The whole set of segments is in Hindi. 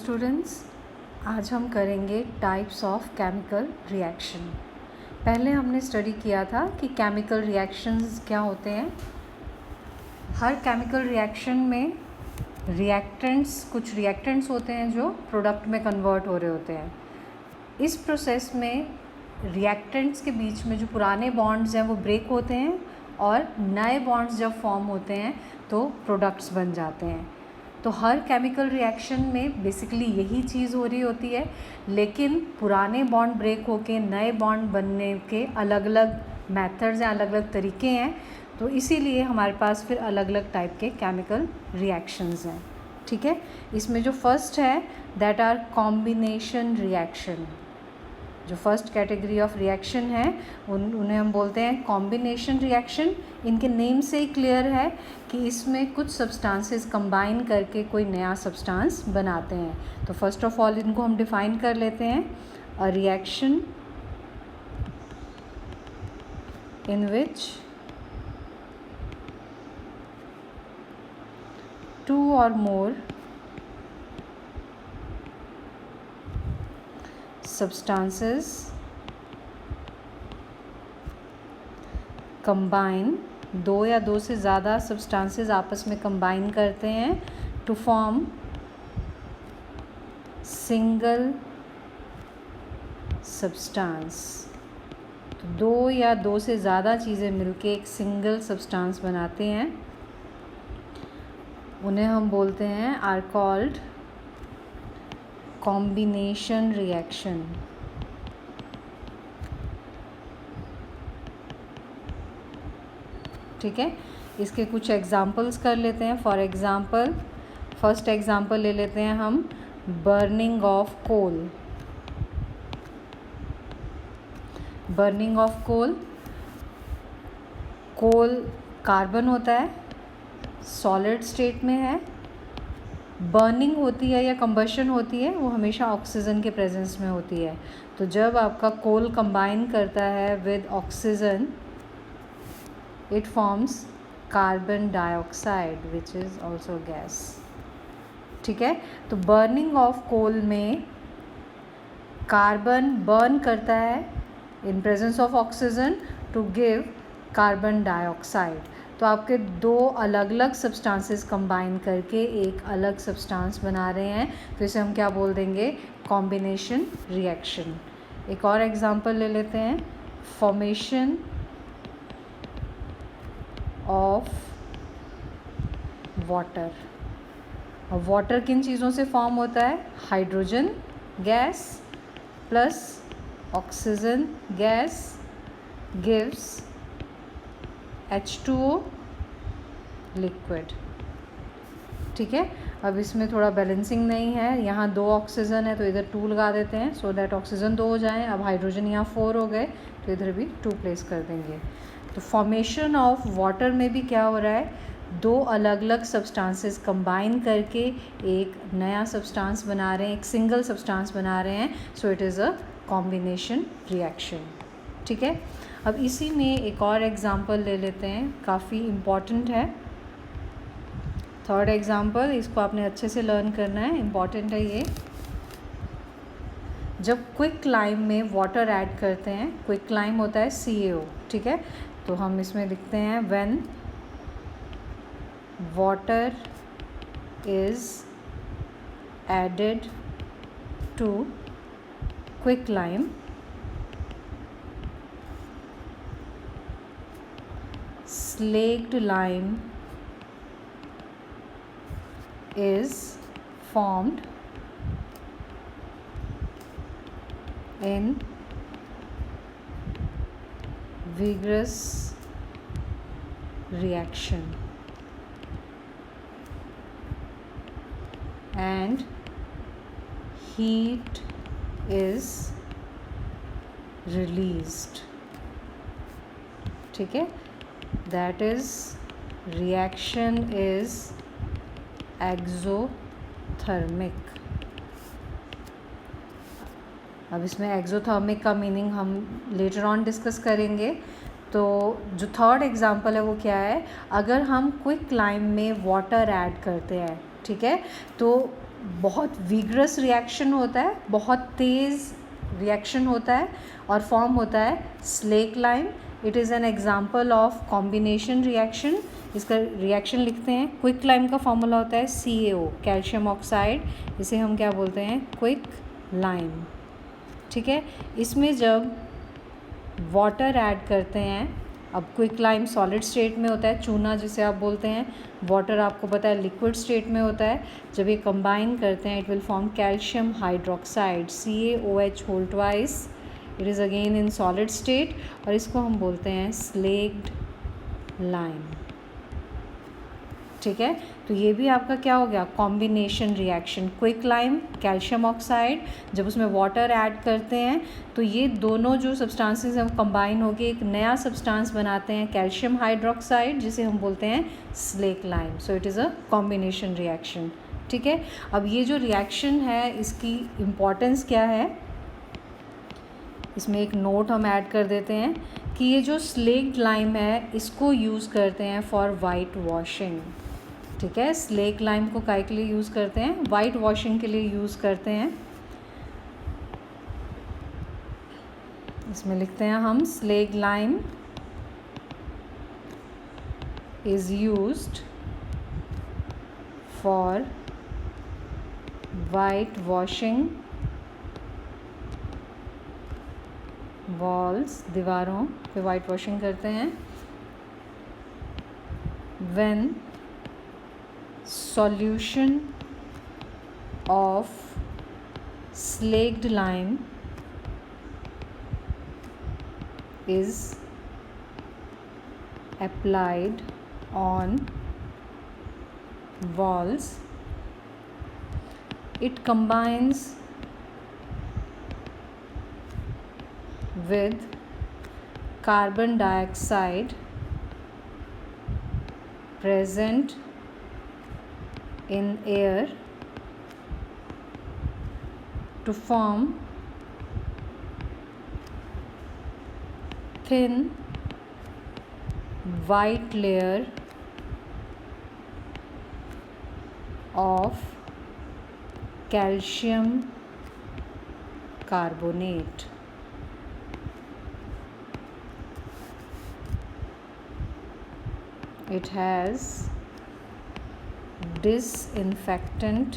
स्टूडेंट्स, आज हम करेंगे टाइप्स ऑफ केमिकल रिएक्शन। पहले हमने स्टडी किया था कि केमिकल रिएक्शंस क्या होते हैं। हर केमिकल रिएक्शन में कुछ रिएक्टेंट्स होते हैं जो प्रोडक्ट में कन्वर्ट हो रहे होते हैं। इस प्रोसेस में रिएक्टेंट्स के बीच में जो पुराने बॉन्ड्स हैं वो ब्रेक होते हैं और नए बॉन्ड्स जब फॉर्म होते हैं तो प्रोडक्ट्स बन जाते हैं। तो हर केमिकल रिएक्शन में बेसिकली यही चीज़ हो रही होती है, लेकिन पुराने बॉन्ड ब्रेक होके नए बॉन्ड बनने के अलग अलग मेथड्स हैं, अलग अलग तरीके हैं। तो इसीलिए हमारे पास फिर अलग अलग टाइप के केमिकल रिएक्शंस हैं। ठीक है, इसमें जो फर्स्ट है दैट आर कॉम्बिनेशन रिएक्शन। जो फर्स्ट कैटेगरी ऑफ रिएक्शन है उन्हें हम बोलते हैं कॉम्बिनेशन रिएक्शन। इनके नेम से ही क्लियर है कि इसमें कुछ सब्सटेंसेस कंबाइन करके कोई नया सब्सटेंस बनाते हैं। तो फर्स्ट ऑफ ऑल इनको हम डिफाइन कर लेते हैं। A reaction in which two or more substances combine, दो या दो से ज़्यादा substances आपस में combine करते हैं to form single substance। तो दो या दो से ज़्यादा चीज़ें मिलके एक सिंगल सब्सटेंस बनाते हैं, उन्हें हम बोलते हैं आर कॉल्ड कॉम्बिनेशन रिएक्शन। ठीक है, इसके कुछ एग्जांपल्स कर लेते हैं। फॉर एग्जांपल फर्स्ट एग्जांपल ले लेते हैं हम burning of coal. Burning of coal, coal carbon होता है, सॉलिड स्टेट में है। बर्निंग होती है या कंबशन होती है वो हमेशा ऑक्सीजन के प्रेजेंस में होती है। तो जब आपका कोल कंबाइन करता है with oxygen it forms carbon dioxide which is also gas. ठीक है, तो बर्निंग ऑफ कोल में कार्बन बर्न करता है in presence of oxygen to give carbon dioxide. तो आपके दो अलग अलग सब्सटेंसेस कंबाइन करके एक अलग सब्सटेंस बना रहे हैं, तो इसे हम क्या बोल देंगे, कॉम्बिनेशन रिएक्शन। एक और एग्जांपल ले लेते हैं, फॉर्मेशन ऑफ वाटर। और वाटर किन चीज़ों से फॉर्म होता है, hydrogen gas plus oxygen gas gives H2O liquid. ठीक है, अब इसमें थोड़ा बैलेंसिंग नहीं है, यहाँ दो ऑक्सीजन है तो इधर 2 लगा देते हैं सो दैट ऑक्सीजन 2 हो जाएं। अब हाइड्रोजन यहाँ 4 हो गए तो इधर भी 2 प्लेस कर देंगे। तो फॉर्मेशन ऑफ वाटर में भी क्या हो रहा है, दो अलग अलग सब्सटेंसेस कंबाइन करके एक नया सब्सटेंस बना रहे हैं, एक सिंगल सब्सटेंस बना रहे हैं। So it is a combination reaction. ठीक है, अब इसी में एक और एग्ज़ाम्पल ले लेते हैं, काफ़ी इम्पॉर्टेंट है। थर्ड एग्ज़ाम्पल, इसको आपने अच्छे से लर्न करना है, इम्पॉर्टेंट है ये। जब क्विक लाइम में वाटर ऐड करते हैं, क्विक लाइम होता है CaO। ठीक है, तो हम इसमें लिखते हैं when water is added to quick lime slaked lime is formed in vigorous reaction and heat is released। ठीक है, that is reaction is exothermic। अब इसमें एक्सोथर्मिक का मीनिंग हम लेटर ऑन डिस्कस करेंगे। तो जो थर्ड एग्जांपल है वो क्या है, अगर हम क्विक लाइम में वाटर ऐड करते हैं, ठीक है, तो बहुत विगरस रिएक्शन होता है, बहुत तेज़ रिएक्शन होता है और फॉर्म होता है slack lime. It is an example of combination reaction. इसका रिएक्शन लिखते हैं। क्विक लाइम का फॉर्मूला होता है CaO, कैल्शियम ऑक्साइड, इसे हम क्या बोलते हैं, क्विक लाइम। ठीक है, इसमें जब वाटर ऐड करते हैं, अब क्विक लाइम सॉलिड स्टेट में होता है, चूना जिसे आप बोलते हैं, वाटर आपको पता है लिक्विड स्टेट में होता है। जब ये कंबाइन करते हैं it will form calcium hydroxide, CaOH whole twice. It is again in solid state और इसको हम बोलते हैं स्लेक्ड लाइम। ठीक है, तो ये भी आपका क्या हो गया, combination reaction. Quick lime, calcium oxide, जब उसमें वाटर ऐड करते हैं तो ये दोनों जो सब्सटेंसेस हैं वो कंबाइन होकर एक नया सब्सटेंस बनाते हैं, कैल्शियम हाइड्रोक्साइड, जिसे हम बोलते हैं slack lime. So it is a combination reaction. ठीक है, अब ये जो रिएक्शन है इसकी इम्पॉर्टेंस क्या है, इसमें एक नोट हम ऐड कर देते हैं कि ये जो स्लेक्ड लाइम है इसको यूज़ करते हैं फॉर वाइट वॉशिंग। ठीक है, स्लेक लाइम को काय के लिए यूज़ करते हैं, वाइट वॉशिंग के लिए यूज़ करते हैं। इसमें लिखते हैं हम slack lime is used for white washing walls, दीवारों पे वाइट वॉशिंग करते हैं। When solution of slaked lime is applied on walls, it combines with carbon dioxide present in air to form thin white layer of calcium carbonate. It has disinfectant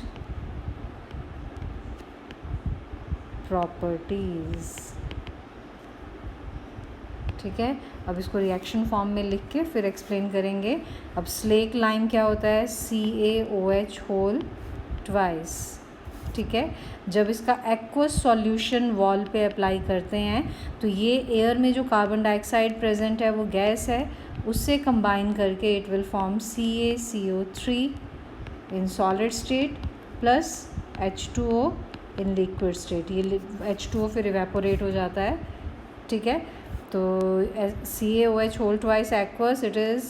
properties. ठीक है, अब इसको रिएक्शन फॉर्म में लिख के फिर एक्सप्लेन करेंगे। अब स्लेक लाइम क्या होता है, CaOH होल ट्वाइस। ठीक है, जब इसका एक्वस सॉल्यूशन वॉल पे अप्लाई करते हैं तो ये एयर में जो कार्बन डाइऑक्साइड प्रेजेंट है वो गैस है, उससे कंबाइन करके it will form CaCO3 in solid state plus H2O in liquid state. ये H2O फिर इवेपोरेट हो जाता है। ठीक है, तो CaOH whole twice aqueous, it is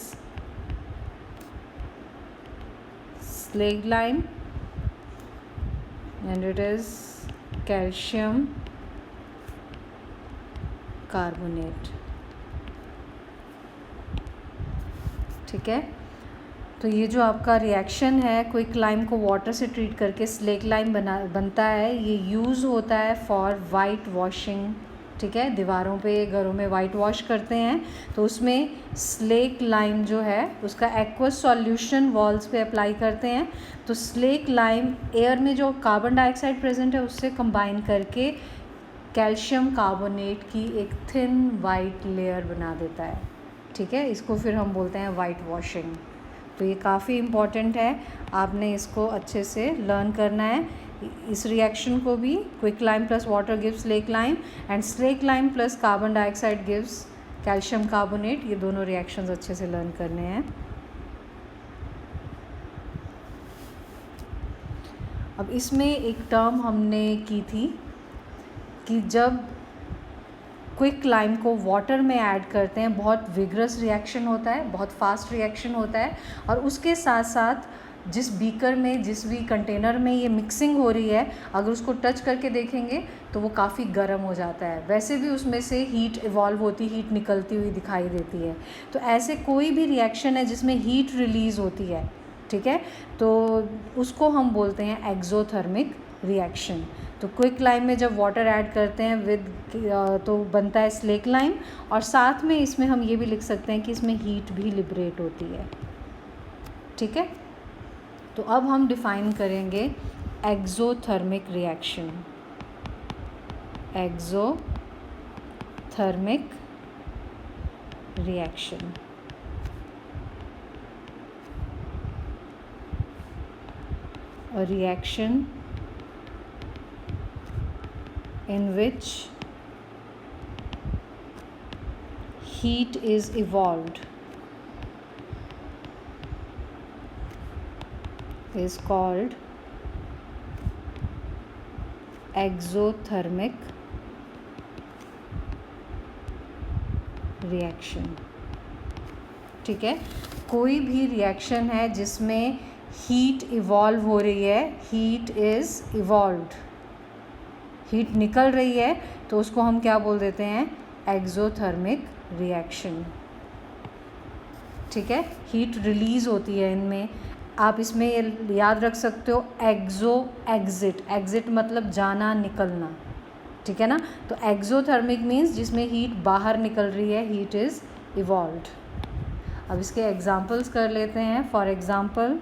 slaked lime and it is calcium carbonate। ठीक है, तो ये जो आपका रिएक्शन है क्विक लाइम को वाटर से ट्रीट करके स्लेक लाइम बनता है, ये यूज़ होता है फॉर वाइट वॉशिंग। ठीक है, दीवारों पे घरों में वाइट वॉश करते हैं तो उसमें स्लेक लाइम जो है उसका एक्वस सॉल्यूशन वॉल्स पे अप्लाई करते हैं तो स्लेक लाइम एयर में जो कार्बन डाइऑक्साइड प्रेजेंट है उससे कंबाइन करके कैल्शियम कार्बोनेट की एक थिन वाइट लेयर बना देता है। ठीक है, इसको फिर हम बोलते हैं वाइट वॉशिंग। तो ये काफ़ी इम्पॉर्टेंट है, आपने इसको अच्छे से लर्न करना है। इस रिएक्शन को भी quick lime plus water gives slack lime and slack lime plus carbon dioxide gives calcium carbonate, ये दोनों रिएक्शंस अच्छे से लर्न करने हैं। अब इसमें एक टर्म हमने की थी कि जब क्विक लाइम को वाटर में ऐड करते हैं बहुत विगरस रिएक्शन होता है, बहुत फास्ट रिएक्शन होता है और उसके साथ साथ जिस बीकर में, जिस भी कंटेनर में ये मिक्सिंग हो रही है, अगर उसको टच करके देखेंगे तो वो काफ़ी गर्म हो जाता है। वैसे भी उसमें से हीट इवॉल्व होती, हीट निकलती हुई दिखाई देती है। तो ऐसे कोई भी रिएक्शन है जिसमें हीट रिलीज़ होती है, ठीक है, तो उसको हम बोलते हैं एक्सोथर्मिक रिएक्शन। तो क्विक लाइम में जब वाटर ऐड करते हैं तो बनता है स्लेक लाइम, और साथ में इसमें हम ये भी लिख सकते हैं कि इसमें हीट भी लिबरेट होती है। ठीक है, तो अब हम डिफ़ाइन करेंगे exothermic reaction. Exothermic reaction, a reaction in which heat is evolved is called exothermic reaction। ठीक है, कोई भी रिएक्शन है जिसमें हीट इवॉल्व हो रही है, हीट इज़ इवॉल्व्ड, हीट निकल रही है, तो उसको हम क्या बोल देते हैं, एक्सोथर्मिक रिएक्शन। ठीक है, हीट रिलीज़ होती है इनमें। आप इसमें ये याद रख सकते हो एक्सो एग्जिट, एग्जिट मतलब जाना निकलना। ठीक है ना, तो एक्सोथर्मिक मीन्स जिसमें हीट बाहर निकल रही है, हीट इज़ इवॉल्व्ड। अब इसके एग्जांपल्स कर लेते हैं। For example,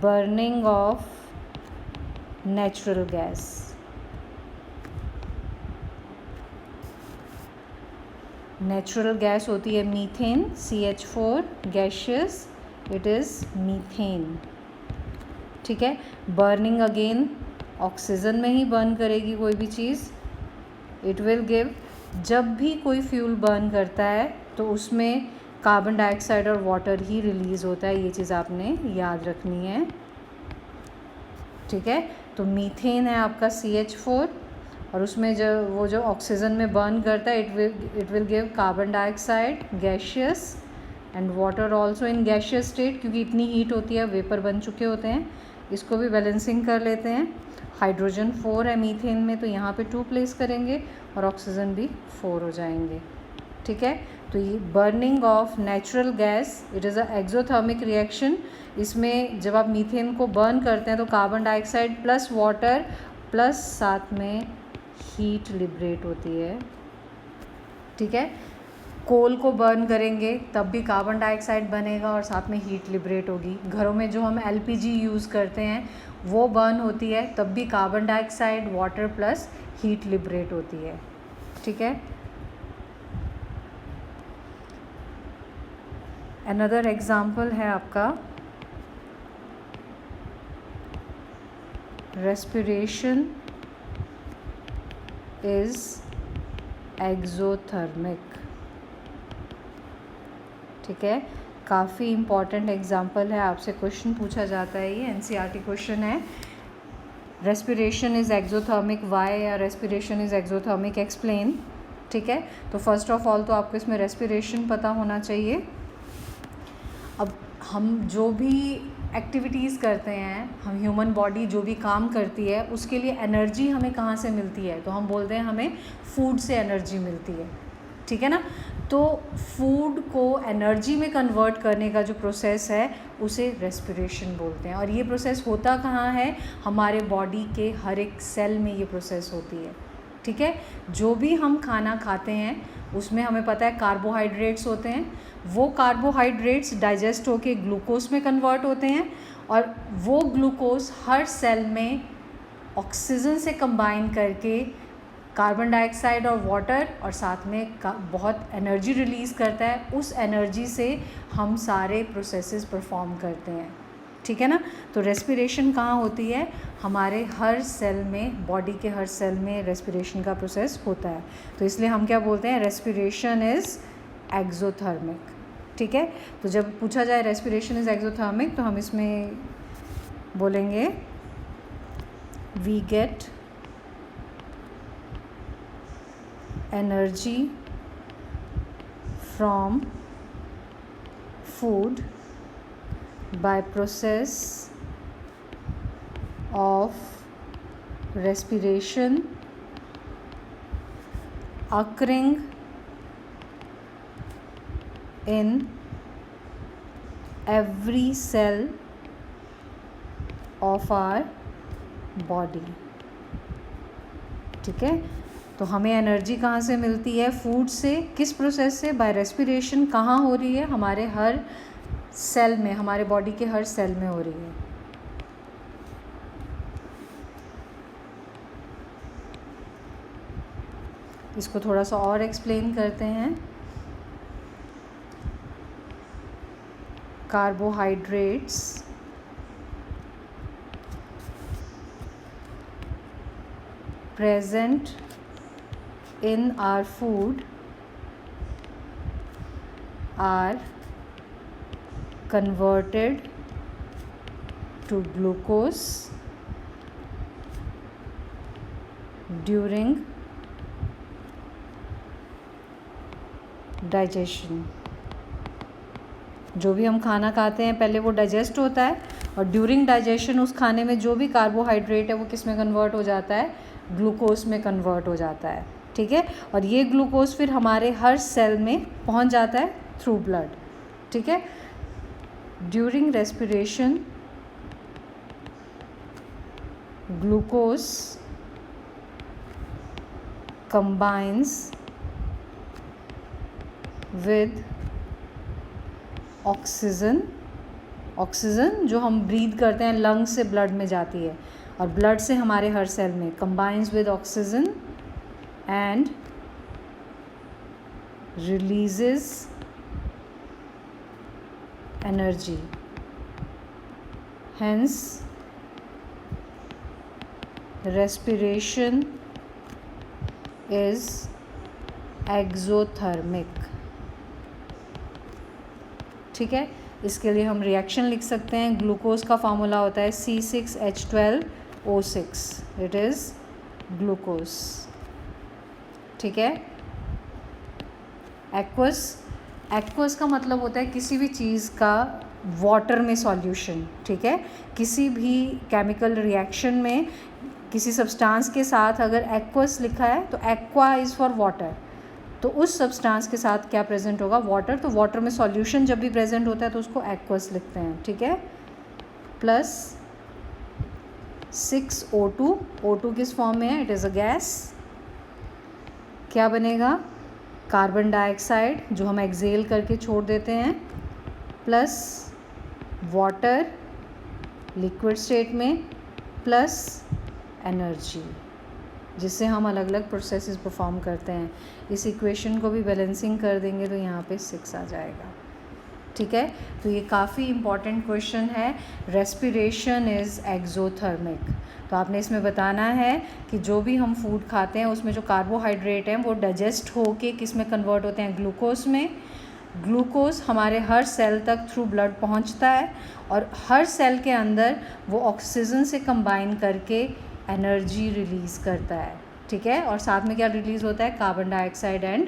burning of natural gas. Natural gas होती है methane, CH4 gaseous, it is methane. ठीक है, बर्निंग अगेन ऑक्सीजन में ही बर्न करेगी कोई भी चीज़। इट विल गिव, जब भी कोई फ्यूल बर्न करता है तो उसमें कार्बन डाइऑक्साइड और वाटर ही रिलीज़ होता है, ये चीज़ आपने याद रखनी है। ठीक है, तो मीथेन है आपका CH4, और उसमें जो ऑक्सीजन में बर्न करता है, it will give carbon dioxide gaseous and water also in gaseous state, क्योंकि इतनी हीट होती है, वेपर बन चुके होते हैं। इसको भी बैलेंसिंग कर लेते हैं। हाइड्रोजन 4 है मीथेन में, तो यहाँ पे 2 प्लेस करेंगे और ऑक्सीजन भी 4 हो जाएंगे। ठीक है, तो ये burning of natural gas, it is a exothermic reaction. इसमें जब आप मीथेन को बर्न करते हैं तो carbon dioxide plus water plus साथ में हीट लिबरेट होती है। ठीक है, कोल को बर्न करेंगे तब भी कार्बन डाइऑक्साइड बनेगा और साथ में हीट लिबरेट होगी। घरों में जो हम LPG यूज़ करते हैं वो बर्न होती है, तब भी carbon dioxide, water plus heat liberate होती है। ठीक है, अनदर एग्जाम्पल है आपका रेस्पिरेशन इज़ एक्सोथर्मिक। ठीक है, काफ़ी इम्पॉर्टेंट एग्जाम्पल है, आपसे क्वेश्चन पूछा जाता है, ये NCERT क्वेश्चन है। रेस्पिरेशन इज़ एक्सोथर्मिक, वाई, या रेस्पिरेशन इज़ एक्सोथर्मिक, एक्सप्लेन। ठीक है, तो फर्स्ट ऑफ ऑल तो आपको इसमें रेस्पिरेशन पता होना चाहिए। अब हम जो भी एक्टिविटीज़ करते हैं, हम ह्यूमन बॉडी जो भी काम करती है, उसके लिए एनर्जी हमें कहाँ से मिलती है, तो हम बोलते हैं हमें फूड से एनर्जी मिलती है। ठीक है ना, तो फूड को एनर्जी में कन्वर्ट करने का जो प्रोसेस है उसे रेस्पिरेशन बोलते हैं। और ये प्रोसेस होता कहाँ है, हमारे बॉडी के हर एक सेल में ये प्रोसेस होती है। ठीक है, जो भी हम खाना खाते हैं उसमें हमें पता है कार्बोहाइड्रेट्स होते हैं, वो कार्बोहाइड्रेट्स डाइजेस्ट होके ग्लूकोज में कन्वर्ट होते हैं, और वो ग्लूकोज हर सेल में ऑक्सीजन से कंबाइन करके कार्बन डाइऑक्साइड और वाटर और साथ में बहुत एनर्जी रिलीज़ करता है। उस एनर्जी से हम सारे प्रोसेसेस परफॉर्म करते हैं। ठीक है ना, तो रेस्पिरेशन कहाँ होती है, हमारे हर सेल में, बॉडी के हर सेल में रेस्पिरेशन का प्रोसेस होता है। तो इसलिए हम क्या बोलते हैं, रेस्पिरेशन इज़ एक्सोथर्मिक। ठीक है, तो जब पूछा जाए रेस्पिरेशन इज़ एक्सोथर्मिक तो हम इसमें बोलेंगे we get energy from food by process of respiration occurring in every cell of our body. ठीक है, तो हमें एनर्जी कहाँ से मिलती है? फूड से. किस प्रोसेस से? By respiration. कहाँ हो रही है? हमारे हर सेल में, हमारे बॉडी के हर सेल में हो रही है. इसको थोड़ा सा और एक्सप्लेन करते हैं. Carbohydrates present in our food are converted to glucose during digestion. जो भी हम खाना खाते हैं पहले वो डाइजेस्ट होता है और ड्यूरिंग डाइजेशन उस खाने में जो भी कार्बोहाइड्रेट है वो किस में कन्वर्ट हो जाता है? ग्लूकोज में कन्वर्ट हो जाता है. ठीक है, और ये ग्लूकोज फिर हमारे हर सेल में पहुंच जाता है थ्रू ब्लड. ठीक है, during respiration glucose combines with oxygen. Oxygen जो हम ब्रीथ करते हैं लंग से ब्लड में जाती है और ब्लड से हमारे हर सेल में. Combines with oxygen and releases energy. Hence respiration is exothermic. ठीक है, इसके लिए हम रिएक्शन लिख सकते हैं. ग्लूकोज का फार्मूला होता है C6H12O6. It is glucose. ठीक है, एक्वस. एक्वस का मतलब होता है किसी भी चीज़ का वाटर में सॉल्यूशन. ठीक है, किसी भी केमिकल रिएक्शन में किसी सब्सटेंस के साथ अगर एक्वस लिखा है तो एक्वा इज़ फॉर वाटर, तो उस सब्सटेंस के साथ क्या प्रेजेंट होगा? वाटर. तो वाटर में सॉल्यूशन जब भी प्रेजेंट होता है तो उसको एक्वस लिखते हैं. ठीक है, प्लस 6O2. O2 किस फॉर्म में है? It is a gas. क्या बनेगा? कार्बन डाइऑक्साइड जो हम एक्सेल करके छोड़ देते हैं, प्लस वाटर लिक्विड स्टेट में, प्लस एनर्जी जिससे हम अलग अलग प्रोसेसेस परफॉर्म करते हैं. इस इक्वेशन को भी बैलेंसिंग कर देंगे तो यहाँ पे 6 आ जाएगा. ठीक है, तो ये काफ़ी इम्पॉर्टेंट क्वेश्चन है. Respiration is exothermic. तो आपने इसमें बताना है कि जो भी हम फूड खाते हैं उसमें जो कार्बोहाइड्रेट हैं वो डाइजेस्ट होके किस में कन्वर्ट होते हैं? ग्लूकोज में. ग्लूकोज हमारे हर सेल तक थ्रू ब्लड पहुंचता है और हर सेल के अंदर वो ऑक्सीजन से कंबाइन करके एनर्जी रिलीज़ करता है. ठीक है, और साथ में क्या रिलीज़ होता है? Carbon dioxide and